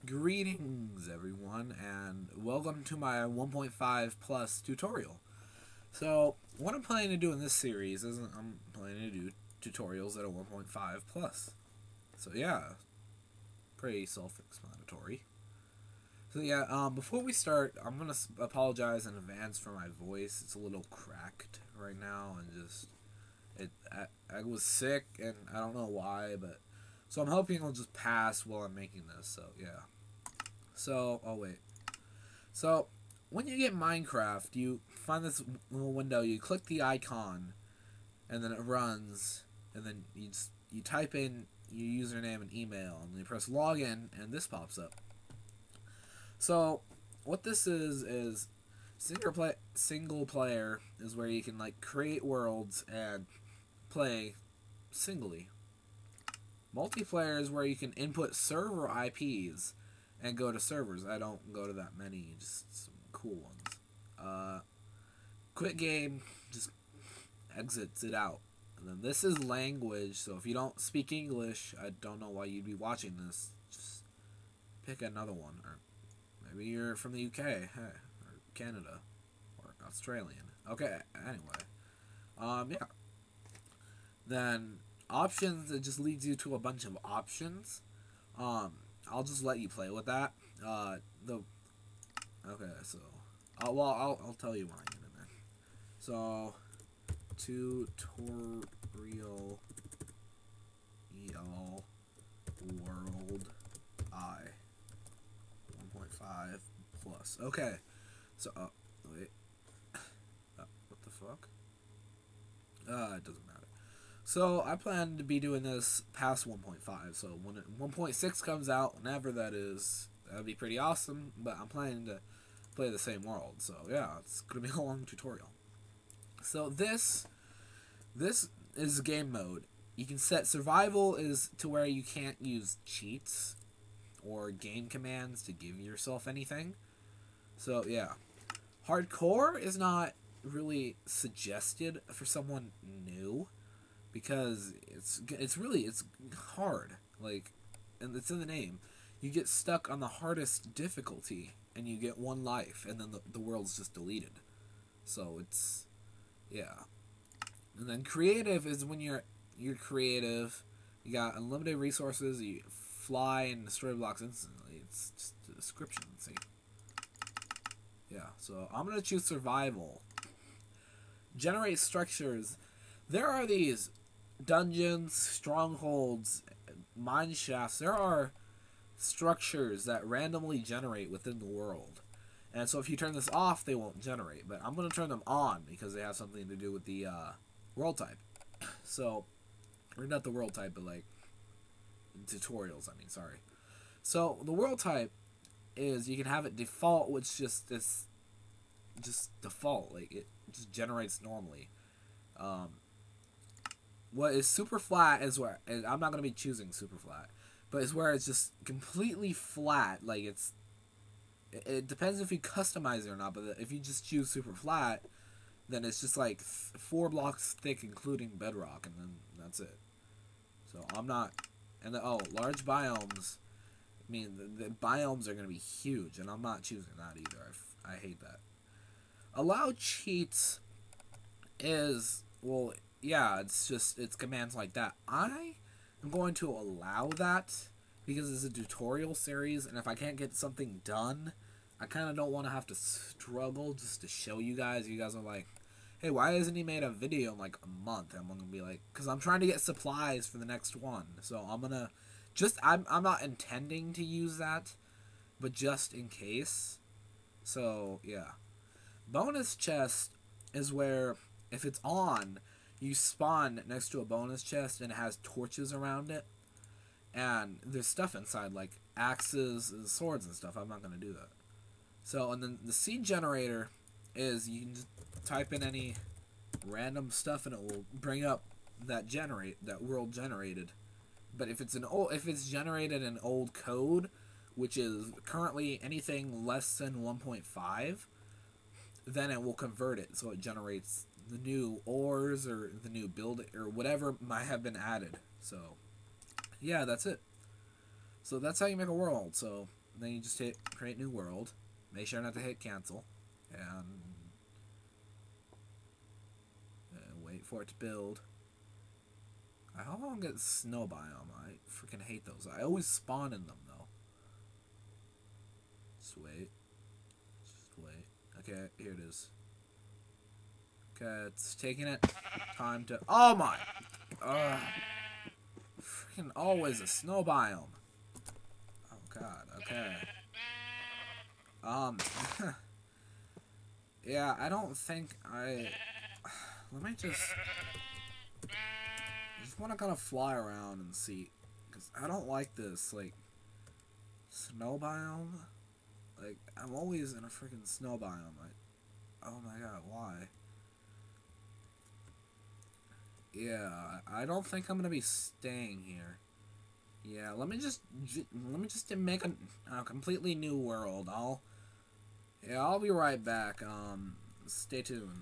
Greetings everyone, and welcome to my 1.5 plus tutorial. So what I'm planning to do in this series is I'm planning to do tutorials that are 1.5 plus. So yeah, pretty self-explanatory. So yeah, before we start, I'm gonna apologize in advance for my voice. It's a little cracked right now, and I was sick, and I don't know why, but so I'm hoping it'll just pass while I'm making this. So yeah. So, oh wait. So, when you get Minecraft, you find this little window, you click the icon, and then it runs, and then you type in your username and email, and you press login, and this pops up. So, what this is single player is where you can like create worlds and play singly. Multiplayer is where you can input server IPs and go to servers. I don't go to that many, just some cool ones. Quit game just exits it out. And then this is language, so if you don't speak English, I don't know why you'd be watching this. Just pick another one. Or maybe you're from the UK, hey, or Canada, or Australian. Okay, anyway. Yeah. Then options, it just leads you to a bunch of options. I'll just let you play with that. Okay, so I'll tell you when I get in there. So tutorial world I 1.5 plus. Okay, so wait, what the fuck? It doesn't matter. So I plan to be doing this past 1.5. So when 1.6 comes out, whenever that is, that'd be pretty awesome. But I'm planning to play the same world. So yeah, it's gonna be a long tutorial. So this is game mode. You can set survival is to where you can't use cheats or game commands to give yourself anything. So yeah, hardcore is not really suggested for someone new, because it's hard, like, and it's in the name. You get stuck on the hardest difficulty, and you get one life, and then the world's just deleted. So it's, yeah. And then creative is when you're creative. You got unlimited resources. You fly and destroy blocks instantly. It's just a description. See. Yeah. So I'm gonna choose survival. Generate structures. There are these dungeons, strongholds, mine shafts. There are structures that randomly generate within the world, and so if you turn this off, they won't generate. But I'm going to turn them on because they have something to do with the world type. So, or not the world type, but like tutorials. I mean, sorry. So the world type is you can have it default, which just default, like it just generates normally. What is super flat is where, and I'm not going to be choosing super flat, but it's where it's just completely flat. Like it depends if you customize it or not, but if you just choose super flat, then it's just like 4 blocks thick, including bedrock, and then that's it. So I'm not, and large biomes, I mean, the biomes are going to be huge, and I'm not choosing that either. I hate that. Allow cheats is, well, yeah, it's commands like that. I am going to allow that because it's a tutorial series, and if I can't get something done, I kind of don't want to have to struggle just to show you guys. You guys are like, hey, why hasn't he made a video in like a month? And I'm going to be like, because I'm trying to get supplies for the next one. So I'm going to I'm not intending to use that, but just in case. So, yeah. Bonus chest is where, if it's on, you spawn next to a bonus chest and it has torches around it, and there's stuff inside like axes and swords and stuff. I'm not going to do that. So, and then the seed generator is you can just type in any random stuff and it will bring up that world generated. But if it's generated in old code, which is currently anything less than 1.5, then it will convert it, so it generates the new ores or the new build or whatever might have been added. So yeah, that's it. So that's how you make a world. So then you just hit create new world. Make sure not to hit cancel. And wait for it to build. I hope I don't get snow biome. I freaking hate those. I always spawn in them though. Just wait. Just wait. Okay, here it is. Okay, it's taking it time to. Oh my! Freaking always a snow biome. Oh god. Okay. Yeah, I don't think I. Let me just. I just want to kind of fly around and see, because I don't like this like snow biome. Like I'm always in a freaking snow biome. Like, oh my god, why? Yeah, I don't think I'm gonna be staying here. Yeah, let me just make a completely new world. I'll be right back. Stay tuned.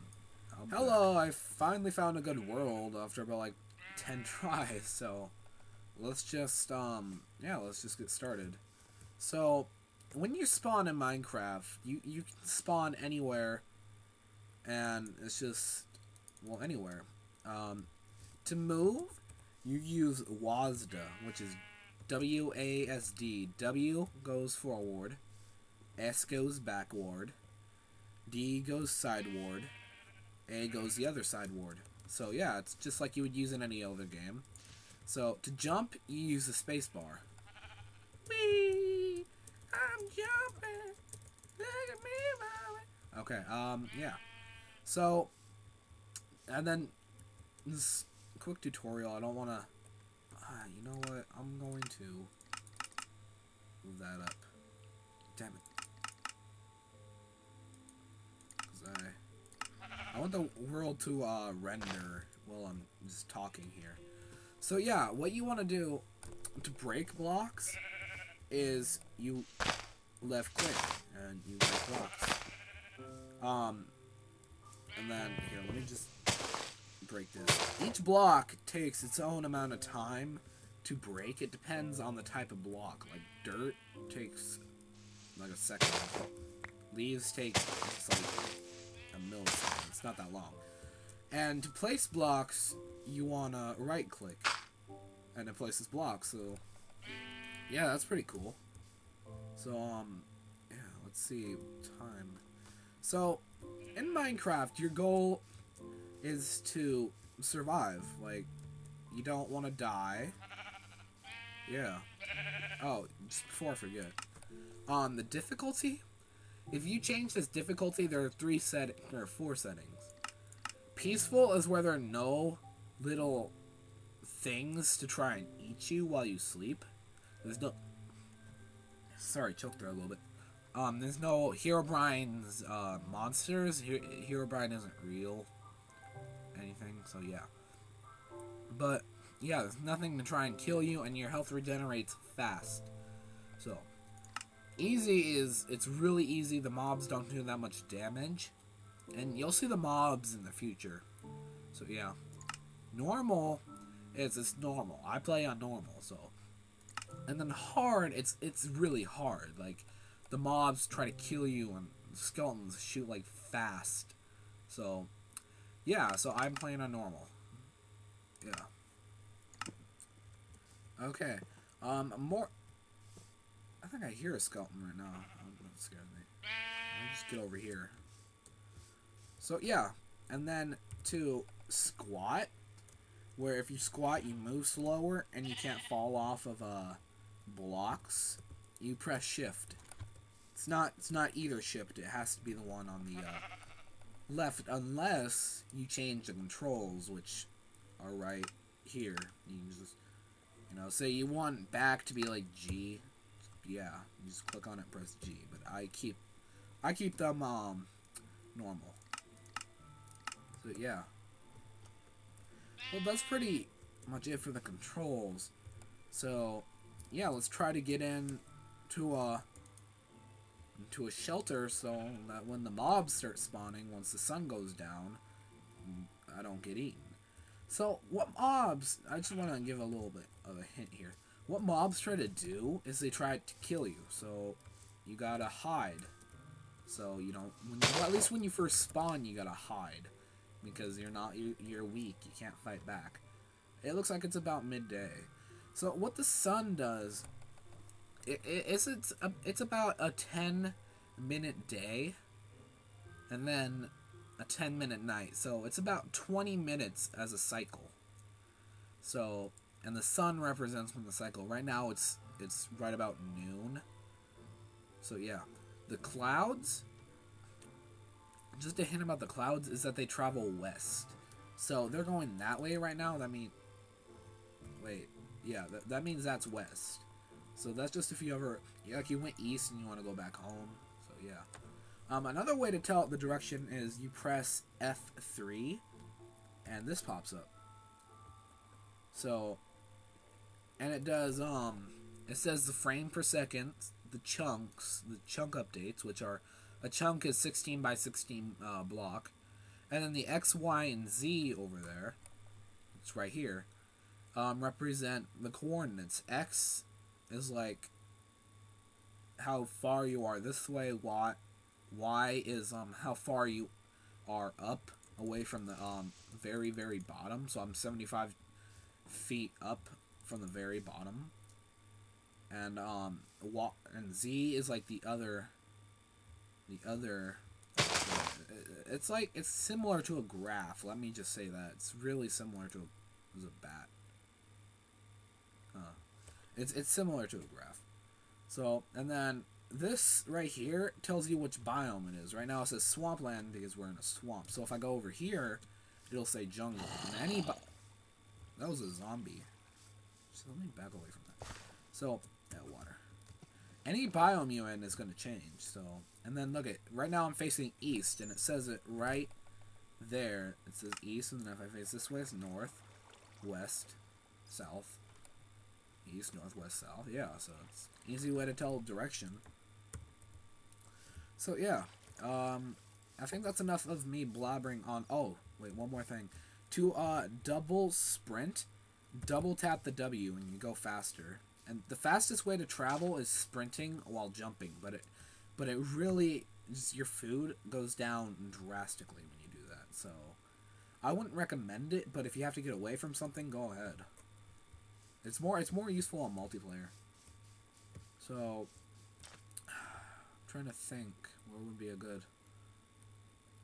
Hello, I finally found a good world after about like 10 tries. So let's just let's just get started. So when you spawn in Minecraft, you can spawn anywhere, and it's just anywhere. To move, you use WASD, which is WASD. W goes forward, S goes backward, D goes sideward, A goes the other sideward. So yeah, it's just like you would use in any other game. So to jump, you use the space bar. Whee! I'm jumping. Look at me, mommy. Okay, yeah. So, and then this quick tutorial, I don't want to. You know what? I'm going to move that up. Damn it. Because I want the world to render while I'm just talking here. So yeah, what you want to do to break blocks is you left click and you break blocks. And then here, let me just break this. Each block takes its own amount of time to break. It depends on the type of block. Like dirt takes like a second. Leaves take just like a millisecond. It's not that long. And to place blocks, you wanna right click, and it places blocks. So yeah, that's pretty cool. So yeah, let's see time. So in Minecraft, your goal is to survive. Like, you don't want to die. Yeah. Oh, just before I forget. On the difficulty, if you change this difficulty, there are four settings. Peaceful is where there are no little things to try and eat you while you sleep. There's no. Sorry, choked there a little bit. There's no Herobrine's monsters. Herobrine isn't real. Anything, so yeah. But yeah, there's nothing to try and kill you, and your health regenerates fast. So easy is, it's really easy. The mobs don't do that much damage, and you'll see the mobs in the future. So yeah, normal is it's normal. I play on normal, so. And then hard, it's really hard. Like the mobs try to kill you, and skeletons shoot like fast. So yeah, so I'm playing on normal. Yeah. Okay. More. I think I hear a skeleton right now. That scares me. Let me just get over here. So yeah, and then to squat, where if you squat, you move slower and you can't fall off of blocks. You press shift. It's not either shift. It has to be the one on the left, unless you change the controls, which are right here. You can just, say you want back to be like G. Yeah, you just click on it, press G. But I keep them normal. So yeah. Well, that's pretty much it for the controls. So yeah, let's try to get into a shelter so that when the mobs start spawning, once the sun goes down, I don't get eaten. So what mobs? I just want to give a little bit of a hint here. what mobs try to do is they try to kill you. So you gotta hide. So you don't. Well, at least when you first spawn, you gotta hide because you're weak. You can't fight back. It looks like it's about midday. So what the sun does, it's about a 10-minute day, and then a 10-minute night. So it's about 20 minutes as a cycle. So, and the sun represents when the cycle. Right now it's right about noon. So yeah, the clouds. Just a hint about the clouds is that they travel west. So they're going that way right now. That means, wait, yeah, that means that's west. So that's just if you ever, like, you went east and you want to go back home. So yeah. Another way to tell the direction is you press F3, and this pops up. So, and it does, it says the frame per second, the chunk updates, which are, a chunk is 16 by 16 block, and then the X, Y, and Z over there, it's right here, represent the coordinates. X is like how far you are this way. Y is how far you are up away from the very, very bottom. So I'm 75 feet up from the very bottom, and Z is like the other. It's similar to a graph. Let me just say that it's really similar to a bat. It's similar to a graph. So, and then this right here tells you which biome it is. Right now it says swampland because we're in a swamp. So if I go over here, it'll say jungle. And that was a zombie. So let me back away from that. So, yeah, water. Any biome you're in is going to change. So, and then look at, right now I'm facing east, and it says it right there. It says east, and then if I face this way, it's north, west, south, east, north, west, south. Yeah, so it's an easy way to tell direction. So yeah, I think that's enough of me blabbering on. Oh, wait, one more thing. To double sprint, double tap the W and you go faster. And the fastest way to travel is sprinting while jumping, but it really, your food goes down drastically when you do that. So I wouldn't recommend it, but if you have to get away from something, go ahead. It's more useful on multiplayer. So I'm trying to think where would be a good.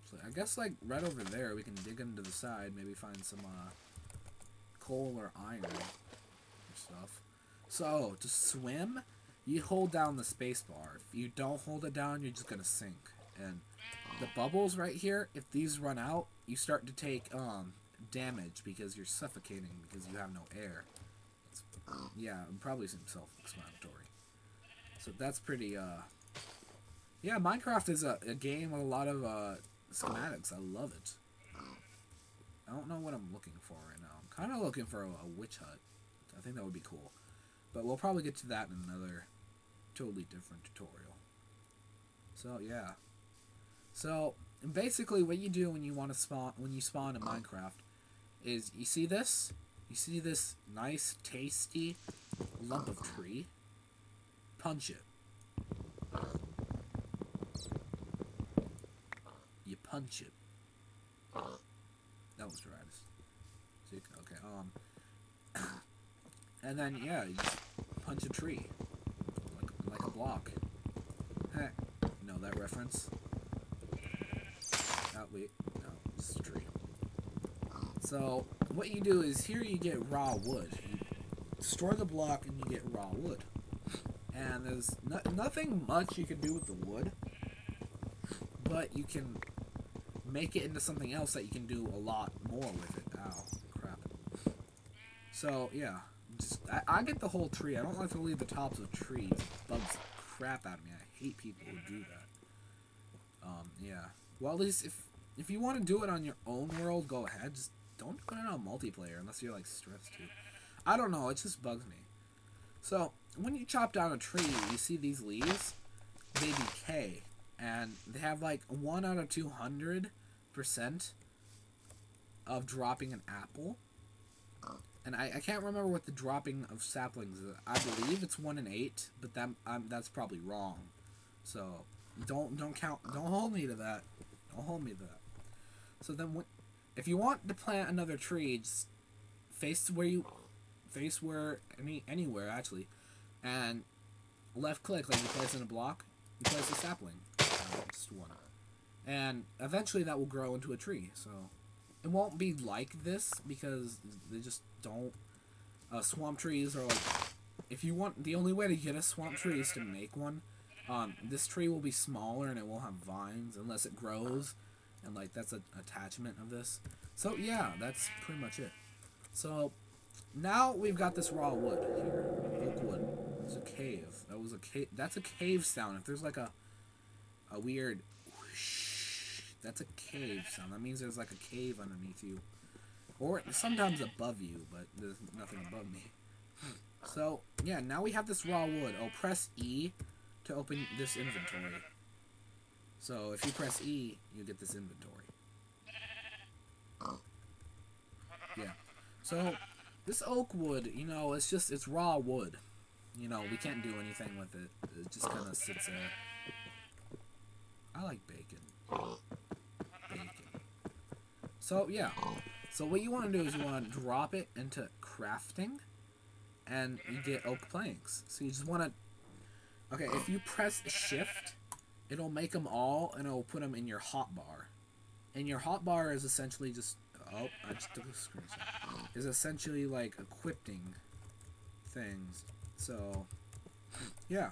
So I guess like right over there we can dig into the side, maybe find some coal or iron or stuff. So to swim, you hold down the space bar. If you don't hold it down, you're just gonna sink. And the bubbles right here, if these run out, you start to take damage because you're suffocating because you have no air. Yeah, it probably seems self-explanatory. So that's pretty, yeah, Minecraft is a game with a lot of schematics. I love it. I don't know what I'm looking for right now. I'm kind of looking for a witch hut. I think that would be cool. But we'll probably get to that in another totally different tutorial. So, yeah. So, basically what you do when you want to spawn, when you spawn in Minecraft, is you see this? You see this nice, tasty lump of tree? Punch it. You punch it. That was Dryas. Okay, and then, yeah, you just punch a tree. Like a block. Heh. Know that reference? Oh, wait. No, it's a tree. So, what you do is, here you get raw wood. You destroy the block and you get raw wood. And there's nothing much you can do with the wood, but you can make it into something else that you can do a lot more with it. Ow, crap. So, yeah. I get the whole tree. I don't like to leave the tops of trees. It bugs the crap out of me. I hate people who do that. Yeah. Well, at least if you want to do it on your own world, go ahead. Just don't put it on multiplayer unless you're, like, stressed to. I don't know. It just bugs me. So, when you chop down a tree, you see these leaves? They decay. And they have, like, 1 out of 200% of dropping an apple. And I can't remember what the dropping of saplings is. I believe it's 1 in 8, but that's probably wrong. So don't hold me to that. Don't hold me to that. So then, if you want to plant another tree, just anywhere actually, and left click like you place in a block, you place a sapling, just one, and eventually that will grow into a tree. So it won't be like this because they just don't. Swamp trees are like, if you want, the only way to get a swamp tree is to make one. This tree will be smaller and it won't have vines unless it grows, and like that's an attachment of this. So yeah, that's pretty much it. So now we've got this raw wood here, oak wood. It's a cave. That's a cave sound. If there's like a weird whoosh, that's a cave sound. That means there's like a cave underneath you, or sometimes above you, but there's nothing above me. So yeah, now we have this raw wood. I'll press E to open this inventory. So if you press E, you get this inventory. Yeah. So this oak wood, you know, it's raw wood. You know, we can't do anything with it. It just kind of sits there. I like bacon. Bacon. So yeah. So what you want to do is you want to drop it into crafting, and you get oak planks. So you just want to. Okay, if you press Shift, it'll make them all, and it'll put them in your hotbar. And your hotbar is essentially just... Oh, I just took a screenshot. Is essentially like equipping things. So, yeah.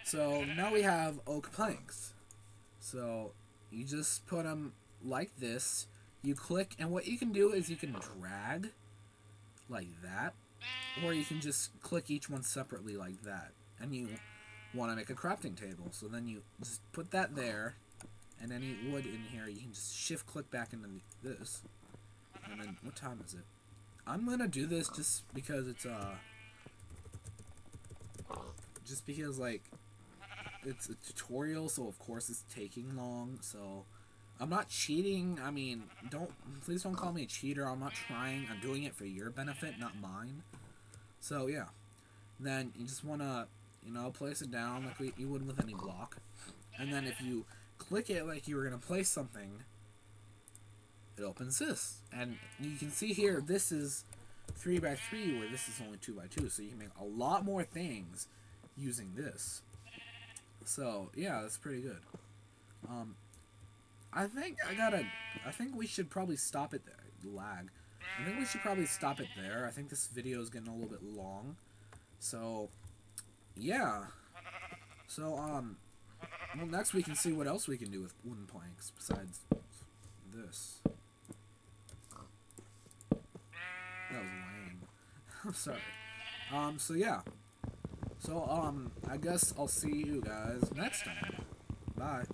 So, now we have oak planks. So, you just put them like this. You click, and what you can do is you can drag like that. Or you can just click each one separately like that. And you want to make a crafting table. So then you just put that there. And any wood in here, you can just shift click back into this. And then, what time is it? I'm going to do this just because it's, like, it's a tutorial. So, of course, it's taking long. So, I'm not cheating. I mean, please don't call me a cheater. I'm not trying. I'm doing it for your benefit, not mine. So, yeah. Then you just want to, you know, place it down like you would with any block. And then if you click it like you were going to place something, it opens this. And you can see here, this is 3x3, where this is only 2x2. So you can make a lot more things using this. So, yeah, that's pretty good. I think we should probably stop it there. Lag. I think we should probably stop it there. I think this video is getting a little bit long. So, yeah. So, well, next we can see what else we can do with wooden planks besides this. That was lame. I'm sorry. So yeah. So, I guess I'll see you guys next time. Bye.